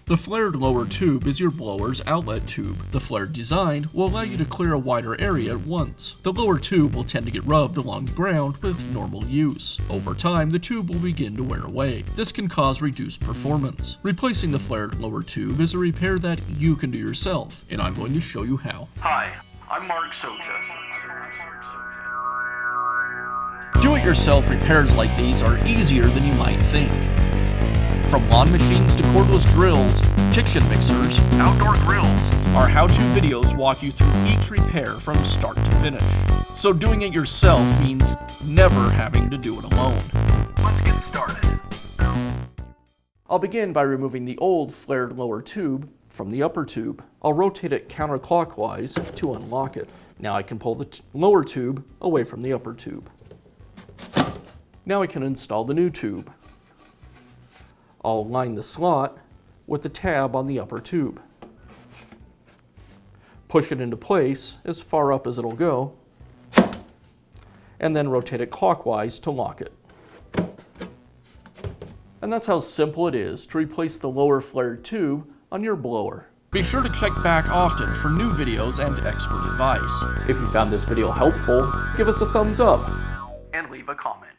The flared lower tube is your blower's outlet tube. The flared design will allow you to clear a wider area at once. The lower tube will tend to get rubbed along the ground with normal use. Over time, the tube will begin to wear away. This can cause reduced performance. Replacing the flared lower tube is a repair that you can do yourself, and I'm going to show you how. Hi, I'm Mark Socha. Do-it-yourself repairs like these are easier than you might think. From lawn machines to cordless drills, kitchen mixers, Outdoor grills. our how-to videos walk you through each repair from start to finish. So doing it yourself means never having to do it alone. Let's get started. I'll begin by removing the old flared lower tube from the upper tube. I'll rotate it counterclockwise to unlock it. Now I can pull the lower tube away from the upper tube. Now I can install the new tube. I'll align the slot with the tab on the upper tube. Push it into place as far up as it'll go, and then rotate it clockwise to lock it. And that's how simple it is to replace the lower flared tube on your blower. Be sure to check back often for new videos and expert advice. If you found this video helpful, give us a thumbs up And leave a comment.